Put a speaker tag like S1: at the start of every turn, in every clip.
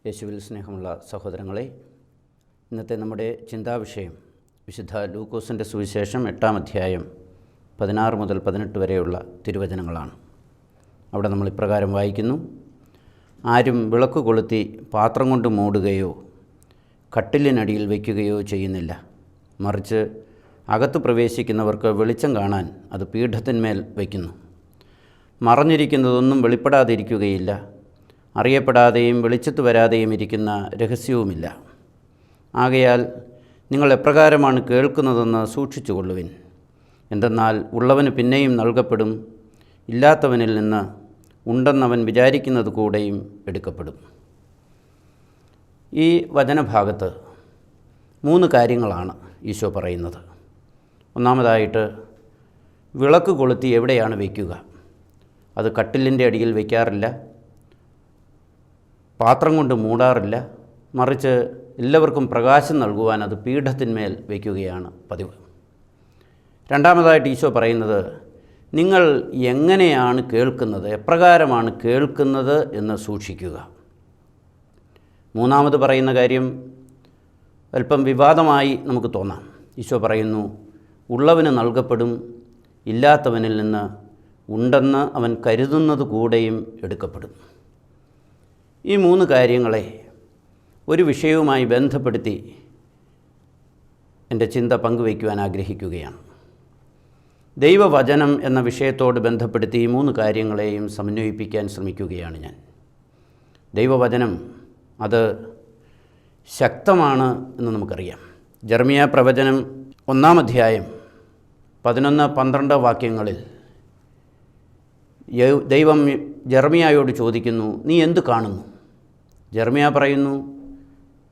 S1: യേശുവിൽ സ്നേഹമുള്ള സഹോദരങ്ങളെ, ഇന്നത്തെ നമ്മുടെ ചിന്താവിഷയം വിശുദ്ധ ലൂക്കോസിൻ്റെ സുവിശേഷം 8-ാം അധ്യായം 16 മുതൽ 18 വരെയുള്ള തിരുവചനങ്ങളാണ്. അവിടെ നമ്മൾ ഇപ്രകാരം വായിക്കുന്നു: ആരും വിളക്ക് കൊളുത്തി പാത്രം കൊണ്ട് മൂടുകയോ കട്ടിലിനടിയിൽ വയ്ക്കുകയോ ചെയ്യുന്നില്ല. മറിച്ച് അകത്ത് പ്രവേശിക്കുന്നവർക്ക് വെളിച്ചം കാണാൻ അത് പീഠത്തിന്മേൽ വയ്ക്കുന്നു. മറഞ്ഞിരിക്കുന്നതൊന്നും വെളിപ്പെടാതിരിക്കുകയില്ല. അറിയപ്പെടാതെയും വെളിച്ചത്ത് വരാതെയും ഇരിക്കുന്ന രഹസ്യവുമില്ല. ആകയാൽ നിങ്ങൾ എപ്രകാരമാണ് കേൾക്കുന്നതെന്ന് സൂക്ഷിച്ചുകൊള്ളുവിൻ. എന്തെന്നാൽ ഉള്ളവന് പിന്നെയും നൽകപ്പെടും, ഇല്ലാത്തവനിൽ നിന്ന് ഉണ്ടെന്നവൻ വിചാരിക്കുന്നത് കൂടെയും എടുക്കപ്പെടും. ഈ വചനഭാഗത്ത് 3 കാര്യങ്ങളാണ് ഈശോ പറയുന്നത്. ഒന്നാമതായിട്ട്, വിളക്ക് കൊളുത്തി എവിടെയാണ് വയ്ക്കുക? അത് കട്ടിലിൻ്റെ അടിയിൽ വയ്ക്കാറില്ല, പാത്രം കൊണ്ട് മൂടാറില്ല. മറിച്ച് എല്ലാവർക്കും പ്രകാശം നൽകുവാൻ അത് പീഠത്തിന്മേൽ വയ്ക്കുകയാണ് പതിവ്. രണ്ടാമതായിട്ട് ഈശോ പറയുന്നത്, നിങ്ങൾ എങ്ങനെയാണ് കേൾക്കുന്നത്, എപ്രകാരമാണ് കേൾക്കുന്നത് എന്ന് സൂക്ഷിക്കുക. മൂന്നാമത് പറയുന്ന കാര്യം അല്പം വിവാദമായി നമുക്ക് തോന്നാം. ഈശോ പറയുന്നു, ഉള്ളവന് നൽകപ്പെടും, ഇല്ലാത്തവനിൽ നിന്ന് ഉണ്ടെന്ന് അവൻ കരുതുന്നത് കൂടെയും എടുക്കപ്പെടും. ഈ 3 കാര്യങ്ങളെ ഒരു വിഷയവുമായി ബന്ധപ്പെടുത്തി എൻ്റെ ചിന്ത പങ്കുവയ്ക്കുവാൻ ആഗ്രഹിക്കുകയാണ്. ദൈവവചനം എന്ന വിഷയത്തോട് ബന്ധപ്പെടുത്തി ഈ 3 കാര്യങ്ങളെയും സമന്വയിപ്പിക്കാൻ ശ്രമിക്കുകയാണ് ഞാൻ. ദൈവവചനം അത് ശക്തമാണ് എന്ന് നമുക്കറിയാം. ജെറമ്യാ പ്രവചനം 1-ാം അധ്യായം 11-12 വാക്യങ്ങളിൽ ദൈവം ജെറമ്യായോട് ചോദിക്കുന്നു, നീ എന്ത് കാണുന്നു? ജെറമ്യാ പറയുന്നു,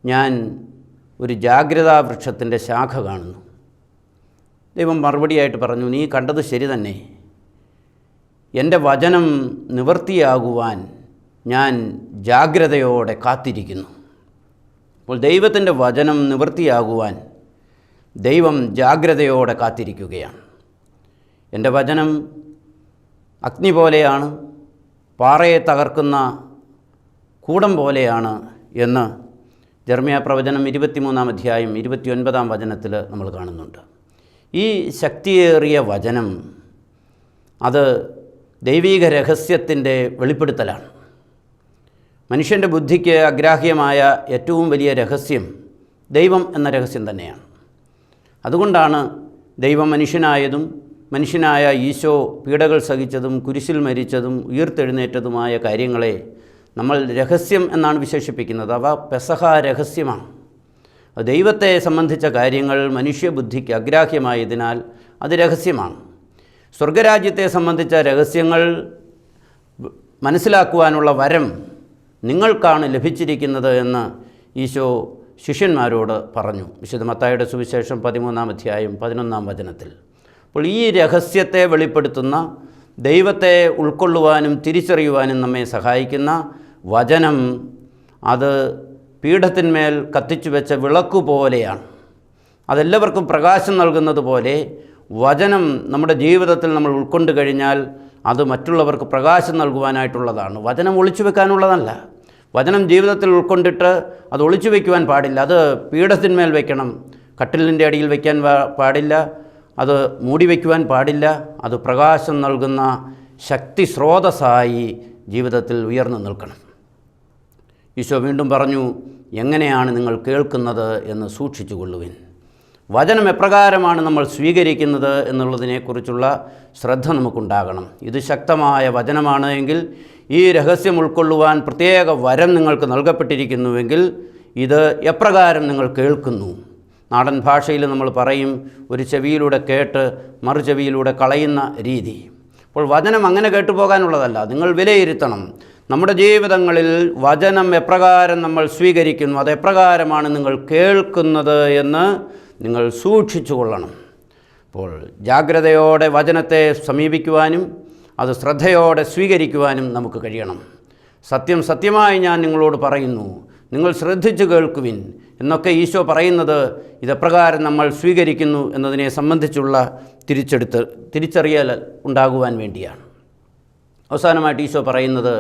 S1: ഞാൻ ഒരു ജാഗ്രതാ വൃക്ഷത്തിൻ്റെ ശാഖ കാണുന്നു. ദൈവം മറുപടിയായിട്ട് പറഞ്ഞു, നീ കണ്ടത് ശരി തന്നെ. എൻ്റെ വചനം നിവൃത്തിയാകുവാൻ ഞാൻ ജാഗ്രതയോടെ കാത്തിരിക്കുന്നു. അപ്പോൾ ദൈവത്തിൻ്റെ വചനം നിവൃത്തിയാകുവാൻ ദൈവം ജാഗ്രതയോടെ കാത്തിരിക്കുകയാണ്. എൻ്റെ വചനം അഗ്നി പോലെയാണ്, പാറയെ തകർക്കുന്ന കൂടം പോലെയാണ് എന്ന് ജെറമ്യാ പ്രവചനം 23-ാം അധ്യായം 29-ാം വചനത്തിൽ നമ്മൾ കാണുന്നുണ്ട്. ഈ ശക്തിയേറിയ വചനം അത് ദൈവീക രഹസ്യത്തിൻ്റെ വെളിപ്പെടുത്തലാണ്. മനുഷ്യൻ്റെ ബുദ്ധിക്ക് അഗ്രാഹ്യമായ ഏറ്റവും വലിയ രഹസ്യം ദൈവം എന്ന രഹസ്യം തന്നെയാണ്. അതുകൊണ്ടാണ് ദൈവം മനുഷ്യനായതും മനുഷ്യനായ ഈശോ പീഡകൾ സഹിച്ചതും കുരിശിൽ മരിച്ചതും ഉയിർത്തെഴുന്നേറ്റതുമായ കാര്യങ്ങളെ നമ്മൾ രഹസ്യം എന്നാണ് വിശേഷിപ്പിക്കുന്നത്. അവ പെസഹ രഹസ്യമാണ്. ദൈവത്തെ സംബന്ധിച്ച കാര്യങ്ങൾ മനുഷ്യബുദ്ധിക്ക് അഗ്രാഹ്യമായതിനാൽ അത് രഹസ്യമാണ്. സ്വർഗരാജ്യത്തെ സംബന്ധിച്ച രഹസ്യങ്ങൾ മനസ്സിലാക്കുവാനുള്ള വരം നിങ്ങൾക്കാണ് ലഭിച്ചിരിക്കുന്നത് എന്ന് ഈശോ ശിഷ്യന്മാരോട് പറഞ്ഞു. വിശുദ്ധ മത്തായിയുടെ സുവിശേഷം 13-ാം അധ്യായം 11-ാം വചനത്തിൽ. അപ്പോൾ ഈ രഹസ്യത്തെ വെളിപ്പെടുത്തുന്ന, ദൈവത്തെ ഉൾക്കൊള്ളുവാനും തിരിച്ചറിയുവാനും നമ്മെ സഹായിക്കുന്ന വചനം അത് പീഠത്തിന്മേൽ കത്തിച്ചു വെച്ച വിളക്കു പോലെയാണ്. അതെല്ലാവർക്കും പ്രകാശം നൽകുന്നത് പോലെ വചനം നമ്മുടെ ജീവിതത്തിൽ നമ്മൾ ഉൾക്കൊണ്ട് കഴിഞ്ഞാൽ അത് മറ്റുള്ളവർക്ക് പ്രകാശം നൽകുവാനായിട്ടുള്ളതാണ്. വചനം ഒളിച്ചു വെക്കാനുള്ളതല്ല. വചനം ജീവിതത്തിൽ ഉൾക്കൊണ്ടിട്ട് അത് ഒളിച്ചു വയ്ക്കുവാൻ പാടില്ല. അത് പീഠത്തിന്മേൽ വയ്ക്കണം, കട്ടിലിൻ്റെ അടിയിൽ വയ്ക്കാൻ പാടില്ല, അത് മൂടി വയ്ക്കുവാൻ പാടില്ല. അത് പ്രകാശം നൽകുന്ന ശക്തി സ്രോതസ്സായി ജീവിതത്തിൽ ഉയർന്നു നിൽക്കണം. ഈശോ വീണ്ടും പറഞ്ഞു, എങ്ങനെയാണ് നിങ്ങൾ കേൾക്കുന്നത് എന്ന് സൂക്ഷിച്ചു കൊള്ളുവിൻ. വചനം എപ്രകാരമാണ് നമ്മൾ സ്വീകരിക്കുന്നത് എന്നുള്ളതിനെക്കുറിച്ചുള്ള ശ്രദ്ധ നമുക്കുണ്ടാകണം. ഇത് ശക്തമായ വചനമാണ് എങ്കിൽ, ഈ രഹസ്യം ഉൾക്കൊള്ളുവാൻ പ്രത്യേക വരം നിങ്ങൾക്ക് നൽകപ്പെട്ടിരിക്കുന്നുവെങ്കിൽ ഇത് എപ്രകാരം നിങ്ങൾ കേൾക്കുന്നു. നാടൻ ഭാഷയിൽ നമ്മൾ പറയും, ഒരു ചെവിയിലൂടെ കേട്ട് മറു ചെവിയിലൂടെ കളയുന്ന രീതി. അപ്പോൾ വചനം അങ്ങനെ കേട്ടുപോകാനുള്ളതല്ല. നിങ്ങൾ വിലയിരുത്തണം, നമ്മുടെ ജീവിതങ്ങളിൽ വചനം എപ്രകാരം നമ്മൾ സ്വീകരിക്കുന്നു, അതെപ്രകാരമാണ് നിങ്ങൾ കേൾക്കുന്നത് എന്ന് നിങ്ങൾ സൂക്ഷിച്ചു കൊള്ളണം. അപ്പോൾ ജാഗ്രതയോടെ വചനത്തെ സമീപിക്കുവാനും അത് ശ്രദ്ധയോടെ സ്വീകരിക്കുവാനും നമുക്ക് കഴിയണം. സത്യം സത്യമായി ഞാൻ നിങ്ങളോട് പറയുന്നു, നിങ്ങൾ ശ്രദ്ധിച്ചു കേൾക്കുവിൻ എന്നൊക്കെ ഈശോ പറയുന്നത് ഇതെപ്രകാരം നമ്മൾ സ്വീകരിക്കുന്നു എന്നതിനെ സംബന്ധിച്ചുള്ള തിരിച്ചറിയൽ ഉണ്ടാകുവാൻ വേണ്ടിയാണ്. അവസാനമായിട്ട് ഈശോ പറയുന്നത്,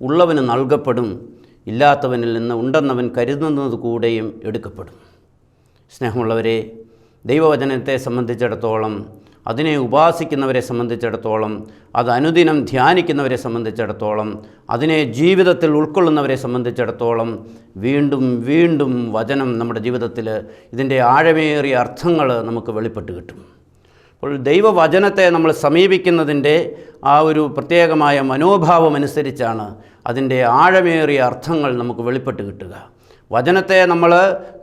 S1: ഉള്ളവന് നൽകപ്പെടും, ഇല്ലാത്തവനിൽ നിന്ന് ഉണ്ടെന്നവൻ കരുതുന്നത് കൂടെയും എടുക്കപ്പെടും. സ്നേഹമുള്ളവരെ, ദൈവവചനത്തെ സംബന്ധിച്ചിടത്തോളം, അതിനെ ഉപാസിക്കുന്നവരെ സംബന്ധിച്ചിടത്തോളം, അത് അനുദിനം ധ്യാനിക്കുന്നവരെ സംബന്ധിച്ചിടത്തോളം, അതിനെ ജീവിതത്തിൽ ഉൾക്കൊള്ളുന്നവരെ സംബന്ധിച്ചിടത്തോളം വീണ്ടും വീണ്ടും വചനം നമ്മുടെ ജീവിതത്തിൽ ഇതിൻ്റെ ആഴമേറിയ അർത്ഥങ്ങൾ നമുക്ക് വെളിപ്പെട്ട് കിട്ടും. അപ്പോൾ ദൈവവചനത്തെ നമ്മൾ സമീപിക്കുന്നതിൻ്റെ ആ ഒരു പ്രത്യേകമായ മനോഭാവം അനുസരിച്ചാണ് അതിൻ്റെ ആഴമേറിയ അർത്ഥങ്ങൾ നമുക്ക് വെളിപ്പെട്ട് കിട്ടുക. വചനത്തെ നമ്മൾ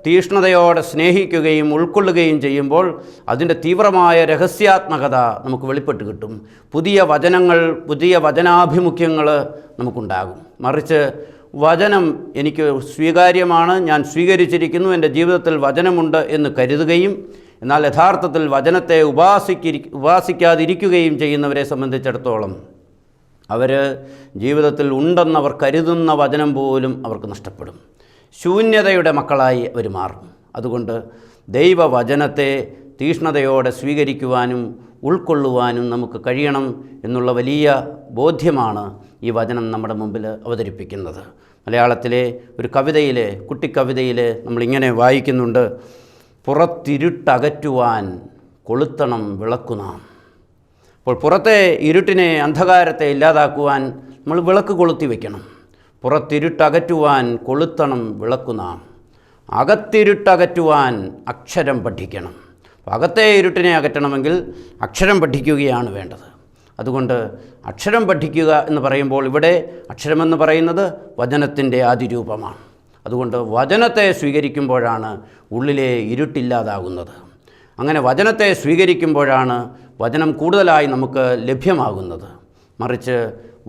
S1: തീഷ്ണതയോടെ സ്നേഹിക്കുകയും ഉൾക്കൊള്ളുകയും ചെയ്യുമ്പോൾ അതിൻ്റെ തീവ്രമായ രഹസ്യാത്മകത നമുക്ക് വെളിപ്പെട്ട് കിട്ടും. പുതിയ വചനങ്ങൾ, പുതിയ വചനാഭിമുഖ്യങ്ങൾ നമുക്കുണ്ടാകും. മറിച്ച് വചനം എനിക്ക് സ്വീകാര്യമാണ്, ഞാൻ സ്വീകരിച്ചിരിക്കുന്നു, എൻ്റെ ജീവിതത്തിൽ വചനമുണ്ട് എന്ന് കരുതുകയും എന്നാൽ യഥാർത്ഥത്തിൽ വചനത്തെ ഉപാസിക്കാതിരിക്കുകയും ചെയ്യുന്നവരെ സംബന്ധിച്ചിടത്തോളം അവർ ജീവിതത്തിൽ ഉണ്ടെന്നവർ കരുതുന്ന വചനം പോലും അവർക്ക് നഷ്ടപ്പെടും. ശൂന്യതയുടെ മക്കളായി അവർ മാറും. അതുകൊണ്ട് ദൈവവചനത്തെ തീഷ്ണതയോടെ സ്വീകരിക്കുവാനും ഉൾക്കൊള്ളുവാനും നമുക്ക് കഴിയണം എന്നുള്ള വലിയ ബോധ്യമാണ് ഈ വചനം നമ്മുടെ മുമ്പിൽ അവതരിപ്പിക്കുന്നത്. മലയാളത്തിലെ ഒരു കവിതയിലെ, കുട്ടിക്കവിതയിൽ നമ്മളിങ്ങനെ വായിക്കുന്നുണ്ട്: പുറത്തിരുട്ടകറ്റുവാൻ കൊളുത്തണം വിളക്കുനാം. അപ്പോൾ പുറത്തെ ഇരുട്ടിനെ, അന്ധകാരത്തെ ഇല്ലാതാക്കുവാൻ നമ്മൾ വിളക്ക് കൊളുത്തി വയ്ക്കണം. പുറത്തിരുട്ടകറ്റുവാൻ കൊളുത്തണം വിളക്കുനാം. അകത്തിരുട്ടകറ്റുവാൻ അക്ഷരം പഠിക്കണം. അകത്തെ ഇരുട്ടിനെ അകറ്റണമെങ്കിൽ അക്ഷരം പഠിക്കുകയാണ് വേണ്ടത്. അതുകൊണ്ട് അക്ഷരം പഠിക്കുക എന്ന് പറയുമ്പോൾ ഇവിടെ അക്ഷരമെന്ന് പറയുന്നത് വചനത്തിൻ്റെ ആദിരൂപമാണ്. അതുകൊണ്ട് വചനത്തെ സ്വീകരിക്കുമ്പോഴാണ് ഉള്ളിലെ ഇരുട്ടില്ലാതാകുന്നത്. അങ്ങനെ വചനത്തെ സ്വീകരിക്കുമ്പോഴാണ് വചനം കൂടുതലായി നമുക്ക് ലഭ്യമാകുന്നത്. മറിച്ച്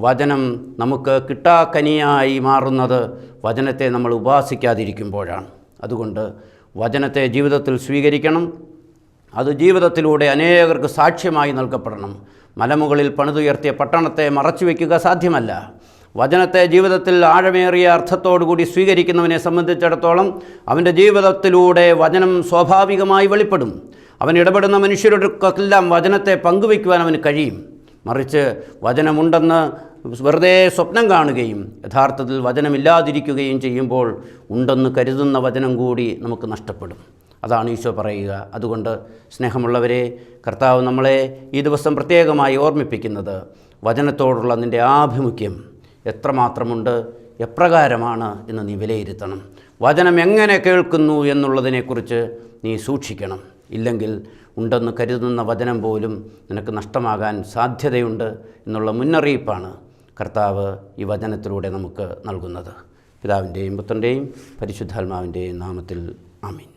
S1: വചനം നമുക്ക് കിട്ടാക്കനിയായി മാറുന്നത് വചനത്തെ നമ്മൾ ഉപാസിക്കാതിരിക്കുമ്പോഴാണ്. അതുകൊണ്ട് വചനത്തെ ജീവിതത്തിൽ സ്വീകരിക്കണം. അത് ജീവിതത്തിലൂടെ അനേകർക്ക് സാക്ഷ്യമായി നൽകപ്പെടണം. മലമുകളിൽ പണിതുയർത്തിയ പട്ടണത്തെ മറച്ചുവെക്കുക സാധ്യമല്ല. വചനത്തെ ജീവിതത്തിൽ ആഴമേറിയ അർത്ഥത്തോടുകൂടി സ്വീകരിക്കുന്നവനെ സംബന്ധിച്ചിടത്തോളം അവൻ്റെ ജീവിതത്തിലൂടെ വചനം സ്വാഭാവികമായി വെളിപ്പെടും. അവൻ ഇടപെടുന്ന മനുഷ്യർക്കെല്ലാം വചനത്തെ പങ്കുവയ്ക്കുവാൻ അവന് കഴിയും. മറിച്ച് വചനമുണ്ടെന്ന് വെറുതെ സ്വപ്നം കാണുകയും യഥാർത്ഥത്തിൽ വചനമില്ലാതിരിക്കുകയും ചെയ്യുമ്പോൾ ഉണ്ടെന്ന് കരുതുന്ന വചനം കൂടി നമുക്ക് നഷ്ടപ്പെടും. അതാണ് ഈശോ പറയുക. അതുകൊണ്ട് സ്നേഹമുള്ളവരെ, കർത്താവ് നമ്മളെ ഈ ദിവസം പ്രത്യേകമായി ഓർമ്മിപ്പിക്കുന്നത് വചനത്തോടുള്ള നിൻ്റെ ആഭിമുഖ്യം എത്രമാത്രമുണ്ട്, എപ്രകാരമാണ് എന്ന് നീ വിലയിരുത്തണം. വചനം എങ്ങനെ കേൾക്കുന്നു എന്നുള്ളതിനെക്കുറിച്ച് നീ സൂക്ഷിക്കണം. ഇല്ലെങ്കിൽ ഉണ്ടെന്ന് കരുതുന്ന വചനം പോലും നിനക്ക് നഷ്ടമാകാൻ സാധ്യതയുണ്ട് എന്നുള്ള മുന്നറിയിപ്പാണ് കർത്താവ് ഈ വചനത്തിലൂടെ നമുക്ക് നൽകുന്നത്. പിതാവിൻ്റെയും പുത്രൻ്റെയും പരിശുദ്ധാത്മാവിൻ്റെയും നാമത്തിൽ ആമീൻ.